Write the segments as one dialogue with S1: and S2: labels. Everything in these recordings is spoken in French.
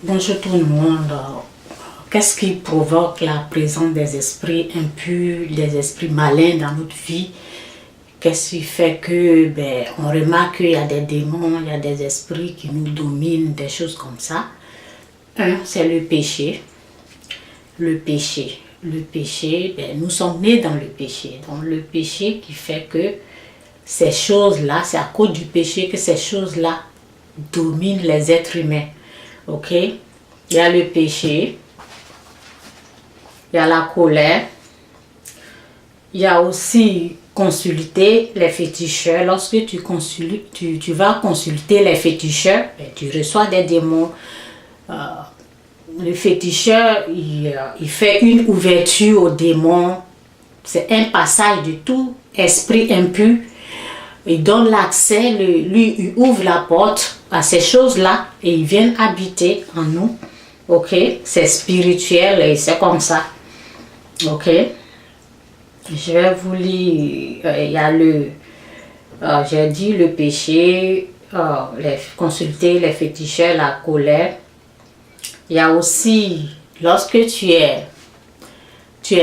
S1: Bonjour tout le monde. Qu'est-ce qui provoque la présence des esprits impurs, des esprits malins dans notre vie? Qu'est-ce qui fait que on remarque qu'il y a des démons, il y a des esprits qui nous dominent, des choses comme ça? Un, c'est le péché. Le péché. Le péché, nous sommes nés dans le péché. Donc le péché qui fait que ces choses-là, c'est à cause du péché que ces choses-là dominent les êtres humains. Ok? Il y a le péché, il y a la colère, il y a aussi consulter les féticheurs. Lorsque tu vas consulter les féticheurs, tu reçois des démons. Le féticheur, il fait une ouverture aux démons. C'est un passage de tout esprit impur. Il donne l'accès, lui il ouvre la porte à ces choses-là et ils viennent habiter en nous. Ok, c'est spirituel et c'est comme ça. Ok, je vais vous lire. Il y a j'ai dit le péché, consulter les féticheurs, la colère. Il y a aussi, lorsque tu es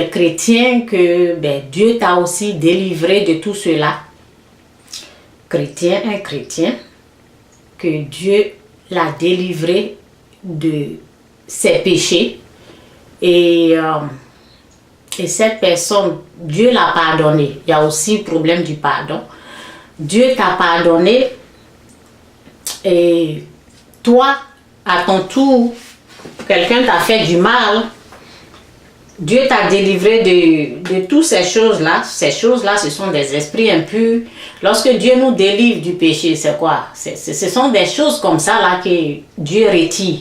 S1: chrétien, que Dieu t'a aussi délivré de tout cela. Chrétien, un chrétien, que Dieu l'a délivré de ses péchés et cette personne, Dieu l'a pardonné. Il y a aussi le problème du pardon. Dieu t'a pardonné et toi, à ton tour, quelqu'un t'a fait du mal. Dieu t'a délivré de toutes ces choses-là. Ces choses-là, ce sont des esprits impurs. Lorsque Dieu nous délivre du péché, c'est quoi? Ce sont des choses comme ça là que Dieu retire.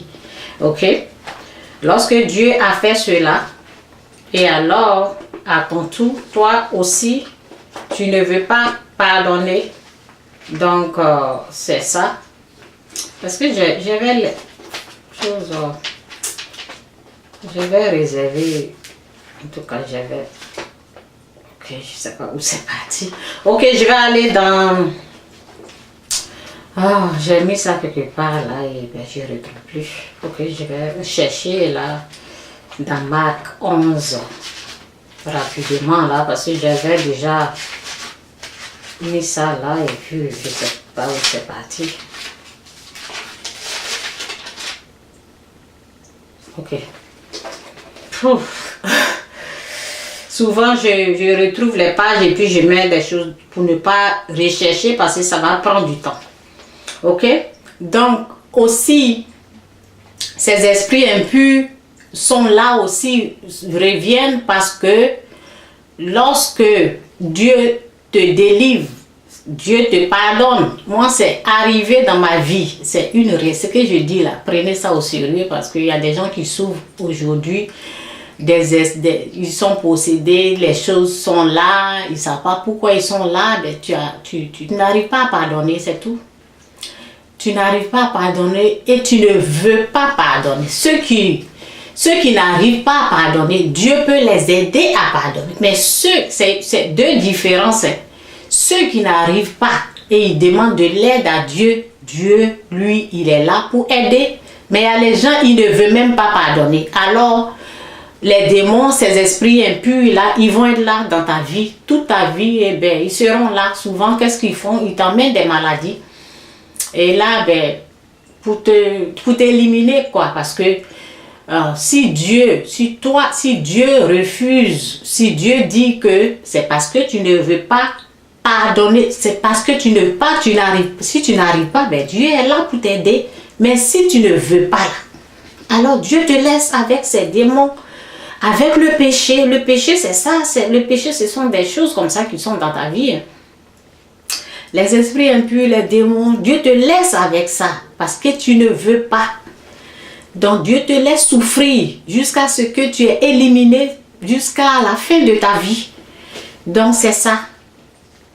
S1: Ok? Lorsque Dieu a fait cela, et alors, à ton tour, toi aussi, tu ne veux pas pardonner. Donc, c'est ça. Parce que j'avais les choses... je vais réserver... En tout cas, j'avais... Ok, je ne sais pas où c'est parti. Ok, je vais aller dans... Ah, j'ai mis ça quelque part là et je ne retrouve plus. Ok, je vais chercher là dans Marc 11 rapidement là parce que j'avais déjà mis ça là et puis je ne sais pas où c'est parti. Ok. Pouf. Souvent, je retrouve les pages et puis je mets des choses pour ne pas rechercher parce que ça va prendre du temps. Ok? Donc, aussi, ces esprits impurs sont là aussi, reviennent parce que lorsque Dieu te délivre, Dieu te pardonne. Moi, c'est arrivé dans ma vie. C'est ce que je dis là. Prenez ça au sérieux parce qu'il y a des gens qui souffrent aujourd'hui. Ils sont possédés, les choses sont là, ils ne savent pas pourquoi ils sont là. Tu n'arrives pas à pardonner, c'est tout. Tu n'arrives pas à pardonner et tu ne veux pas pardonner. Ceux qui n'arrivent pas à pardonner, Dieu peut les aider à pardonner. Mais c'est deux différences. Ceux qui n'arrivent pas et ils demandent de l'aide à Dieu, Dieu, lui, il est là pour aider. Mais il y a les gens, ils ne veulent même pas pardonner. Alors, les démons, ces esprits impurs, là, ils vont être là dans ta vie, toute ta vie, et ils seront là. Souvent, qu'est-ce qu'ils font? Ils t'emmènent des maladies. Et là, pour t'éliminer, quoi, parce que si Dieu refuse, si Dieu dit que c'est parce que tu ne veux pas pardonner, c'est parce que si tu n'arrives pas, Dieu est là pour t'aider. Mais si tu ne veux pas, alors Dieu te laisse avec ces démons, avec le péché. Le péché, c'est ça. Le péché, ce sont des choses comme ça qui sont dans ta vie. Les esprits impurs, les démons, Dieu te laisse avec ça parce que tu ne veux pas. Donc Dieu te laisse souffrir jusqu'à ce que tu aies éliminé jusqu'à la fin de ta vie. Donc c'est ça.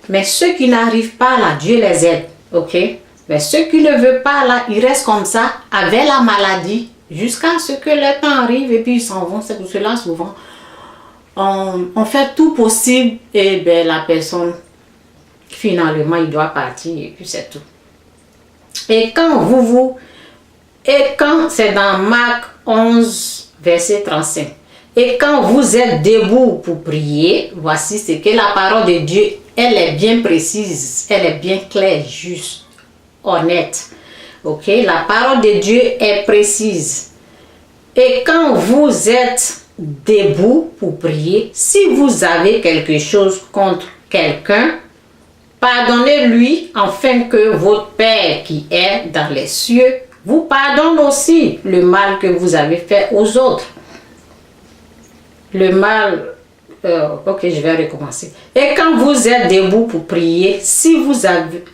S1: Mais ceux qui n'arrivent pas là, Dieu les aide. Ok? Mais ceux qui ne veulent pas là, ils restent comme ça avec la maladie jusqu'à ce que le temps arrive et puis ils s'en vont. C'est pour cela souvent on fait tout possible et la personne finalement il doit partir et puis c'est tout. Et quand vous Et quand, c'est dans Marc 11, verset 35. Et quand vous êtes debout pour prier, voici ce que la parole de Dieu, elle est bien précise, elle est bien claire, juste, honnête. Ok, la parole de Dieu est précise. Et quand vous êtes debout pour prier, si vous avez quelque chose contre quelqu'un, pardonnez-lui afin que votre Père qui est dans les cieux vous pardonne aussi le mal que vous avez fait aux autres. Le mal, ok, je vais recommencer. Et quand vous êtes debout pour prier, si vous avez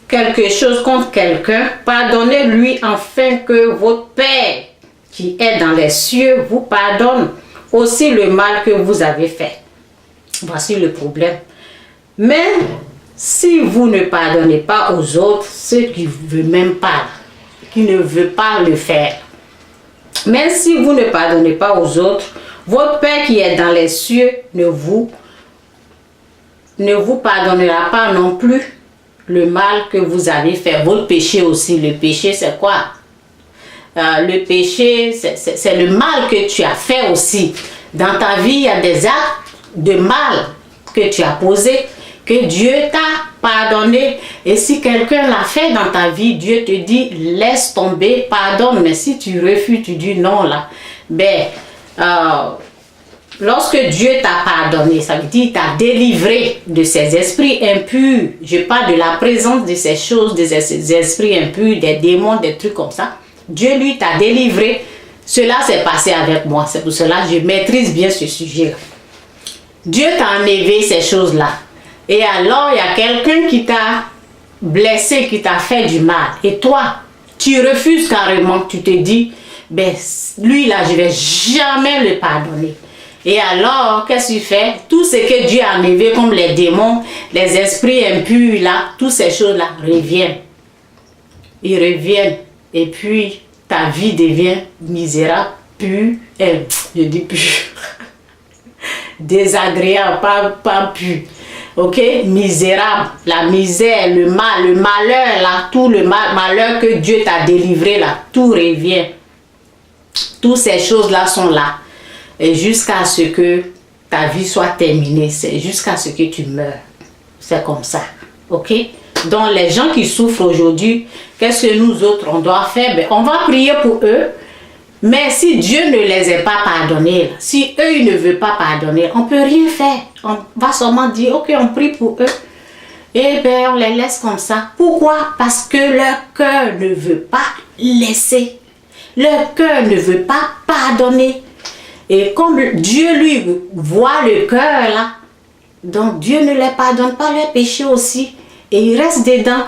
S1: quelque chose contre quelqu'un, pardonnez-lui afin que votre Père qui est dans les cieux vous pardonne aussi le mal que vous avez fait. Voici le problème. Mais si vous ne pardonnez pas aux autres, ceux qui ne veulent pas le faire. Mais si vous ne pardonnez pas aux autres, votre Père qui est dans les cieux ne vous pardonnera pas non plus le mal que vous avez fait. Votre péché aussi. Le péché, c'est quoi? Le péché, c'est le mal que tu as fait aussi. Dans ta vie, il y a des actes de mal que tu as posés, que Dieu t'a pardonné. Et si quelqu'un l'a fait dans ta vie, Dieu te dit, laisse tomber, pardonne. Mais si tu refuses, tu dis non là, lorsque Dieu t'a pardonné, ça veut dire t'a délivré de ces esprits impurs. Je parle de la présence de ces choses, de ces esprits impurs, des démons, des trucs comme ça. Dieu lui t'a délivré. Cela s'est passé avec moi. C'est pour cela que je maîtrise bien ce sujet-là. Dieu t'a enlevé ces choses-là. Et alors, il y a quelqu'un qui t'a blessé, qui t'a fait du mal. Et toi, tu refuses carrément. Tu te dis, lui là, je ne vais jamais le pardonner. Et alors, qu'est-ce que tu fais? Tout ce que Dieu a enlevé, comme les démons, les esprits impurs, là, toutes ces choses-là reviennent. Ils reviennent. Et puis, ta vie devient misérable, pure, je dis pure, désagréable, pas pure. Ok, misérable, la misère, le mal, le malheur, là, tout le malheur que Dieu t'a délivré, là, tout revient. Toutes ces choses-là sont là. Et jusqu'à ce que ta vie soit terminée, c'est jusqu'à ce que tu meurs. C'est comme ça. Ok? Donc, les gens qui souffrent aujourd'hui, qu'est-ce que nous autres, on doit faire? On va prier pour eux. Mais si Dieu ne les a pas pardonnés, si eux, ils ne veulent pas pardonner, on ne peut rien faire. On va seulement dire, ok, on prie pour eux. Et on les laisse comme ça. Pourquoi? Parce que leur cœur ne veut pas laisser. Leur cœur ne veut pas pardonner. Et comme Dieu, lui, voit le cœur là, donc Dieu ne les pardonne pas leurs péchés aussi. Et ils restent dedans.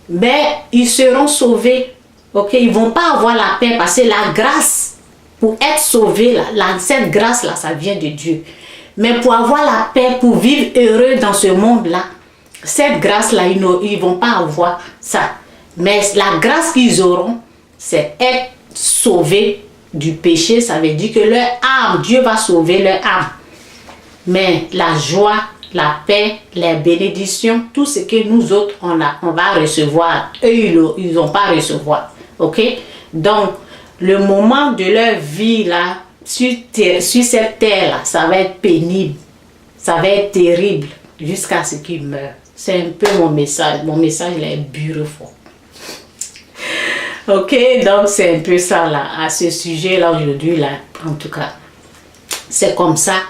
S1: Mais ils seront sauvés. Ok, ils ne vont pas avoir la paix parce que la grâce, pour être sauvé, cette grâce-là, ça vient de Dieu. Mais pour avoir la paix, pour vivre heureux dans ce monde-là, cette grâce-là, ils ne vont pas avoir ça. Mais la grâce qu'ils auront, c'est être sauvés du péché. Ça veut dire que leur âme, Dieu va sauver leur âme. Mais la joie, la paix, les bénédictions, tout ce que nous autres, on va recevoir. Eux, ils n'ont pas recevoir. Ok? Donc, le moment de leur vie, là, sur cette terre-là, ça va être pénible. Ça va être terrible jusqu'à ce qu'ils meurent. C'est un peu mon message. Mon message, il est beautiful. Ok? Donc, c'est un peu ça, là, à ce sujet-là, aujourd'hui, là, en tout cas. C'est comme ça.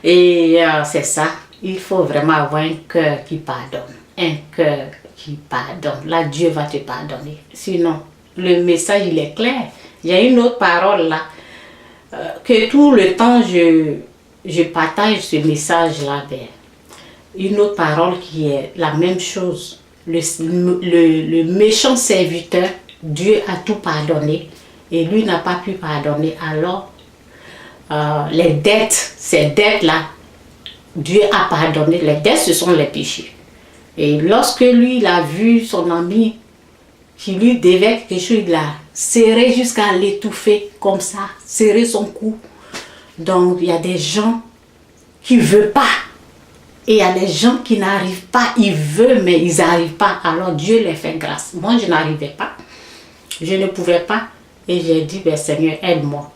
S1: Et c'est ça. Il faut vraiment avoir un cœur qui pardonne. Un cœur qui pardonne. Là, Dieu va te pardonner. Sinon, le message, il est clair. Il y a une autre parole là, que tout le temps, je partage ce message-là. Une autre parole qui est la même chose. Le méchant serviteur, Dieu a tout pardonné. Et lui n'a pas pu pardonner. Alors, les dettes, ces dettes-là, Dieu a pardonné. Les dettes, ce sont les péchés. Et lorsque lui, il a vu son ami qui lui devait quelque chose, il l'a serré jusqu'à l'étouffer, comme ça, serré son cou. Donc, il y a des gens qui ne veulent pas Et il y a des gens qui n'arrivent pas, ils veulent, mais ils n'arrivent pas. Alors Dieu les fait grâce. Moi, je n'arrivais pas. Je ne pouvais pas. Et j'ai dit, ben, Seigneur, aide-moi.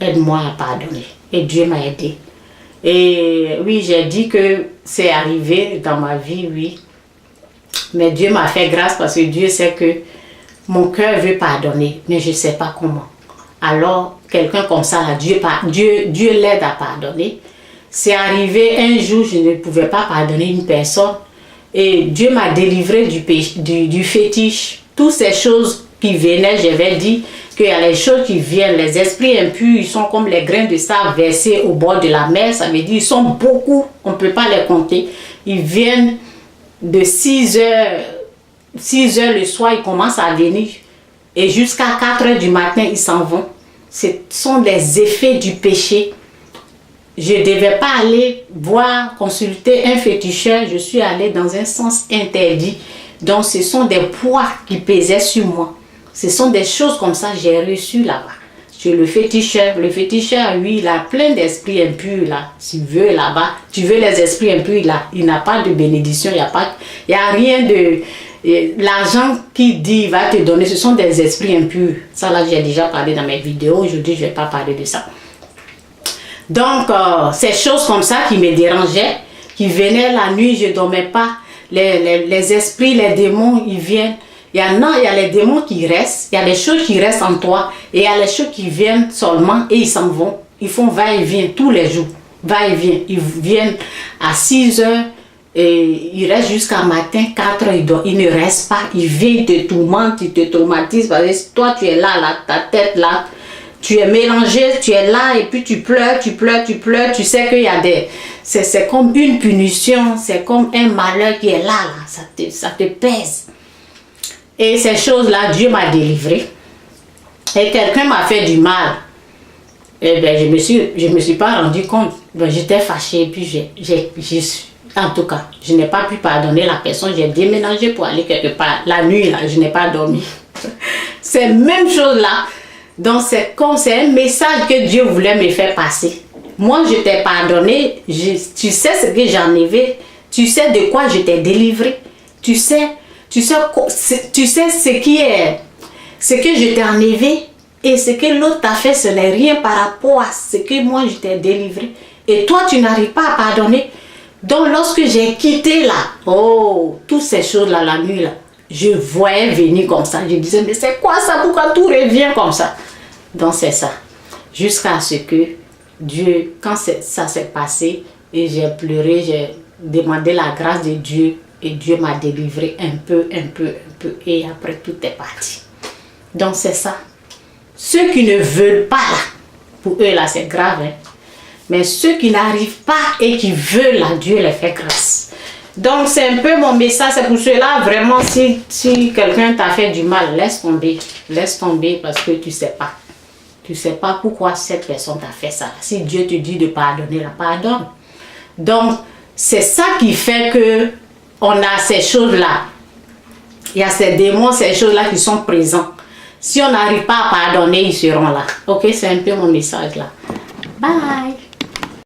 S1: Aide-moi à pardonner. Et Dieu m'a aidé. Et oui, j'ai dit que c'est arrivé dans ma vie, oui. Mais Dieu m'a fait grâce parce que Dieu sait que mon cœur veut pardonner, mais je ne sais pas comment. Alors, quelqu'un comme ça, là, Dieu l'aide à pardonner. C'est arrivé un jour, je ne pouvais pas pardonner une personne. Et Dieu m'a délivré du fétiche. Toutes ces choses qui venaient, j'avais dit qu'il y a les choses qui viennent. Les esprits impurs, ils sont comme les grains de sable versés au bord de la mer. Ça veut dire qu'ils sont beaucoup, on ne peut pas les compter. Ils viennent de 6 heures le soir, ils commencent à venir. Et jusqu'à 4 heures du matin, ils s'en vont. Ce sont des effets du péché. Je ne devais pas aller voir, consulter un féticheur. Je suis allée dans un sens interdit. Donc, ce sont des poids qui pesaient sur moi. Ce sont des choses comme ça que j'ai reçues là-bas. Chez le féticheur. Le féticheur, lui, il a plein d'esprits impurs là. Tu veux là-bas, tu veux les esprits impurs là. Il n'a pas de bénédiction, il n'y a rien de... L'argent qu'il dit il va te donner, ce sont des esprits impurs. Ça là, j'ai déjà parlé dans mes vidéos. Aujourd'hui, je ne vais pas parler de ça. Donc, ces choses comme ça qui me dérangeaient, qui venaient la nuit, je ne dormais pas. Les esprits, les démons, ils viennent. Il y a les démons qui restent, il y a les choses qui restent en toi, et il y a les choses qui viennent seulement et ils s'en vont. Ils font va-et-vient tous les jours. Va-et-vient. Ils viennent à 6 heures et ils restent jusqu'à matin, 4 heures. Ils ne restent pas. Ils viennent, te tourmentent, ils te traumatisent. Parce que toi, tu es là, ta tête là. Tu es mélangé, tu es là et puis tu pleures. Tu sais qu'il y a des... C'est comme une punition, c'est comme un malheur qui est là. Ça te pèse. Et ces choses-là, Dieu m'a délivré. Et quelqu'un m'a fait du mal. Et bien, je me suis pas rendu compte. Ben, j'étais fâchée. Et puis, en tout cas, je n'ai pas pu pardonner la personne. J'ai déménagé pour aller quelque part. La nuit, là, je n'ai pas dormi. C'est la même chose là. Donc, c'est un message que Dieu voulait me faire passer. Moi, je t'ai pardonné. Tu sais ce que j'en avais. Tu sais de quoi je t'ai délivré. Tu sais ce que je t'ai enlevé et ce que l'autre t'a fait, ce n'est rien par rapport à ce que moi je t'ai délivré. Et toi, tu n'arrives pas à pardonner. Donc, lorsque j'ai quitté là, toutes ces choses-là, la nuit là, je voyais venir comme ça. Je disais, mais c'est quoi ça? Pourquoi tout revient comme ça? Donc, c'est ça. Jusqu'à ce que Dieu, quand ça s'est passé, et j'ai pleuré, j'ai demandé la grâce de Dieu. Et Dieu m'a délivré un peu. Et après, tout est parti. Donc, c'est ça. Ceux qui ne veulent pas, là, pour eux, là, c'est grave. Hein? Mais ceux qui n'arrivent pas et qui veulent, là, Dieu les fait grâce. Donc, c'est un peu mon message. C'est pour cela, vraiment, si quelqu'un t'a fait du mal, laisse tomber. Laisse tomber parce que tu ne sais pas. Tu ne sais pas pourquoi cette personne t'a fait ça. Si Dieu te dit de pardonner, la pardonne. Donc, c'est ça qui fait que on a ces choses-là. Il y a ces démons, ces choses-là qui sont présents. Si on n'arrive pas à pardonner, ils seront là. Ok, c'est un peu mon message là. Bye!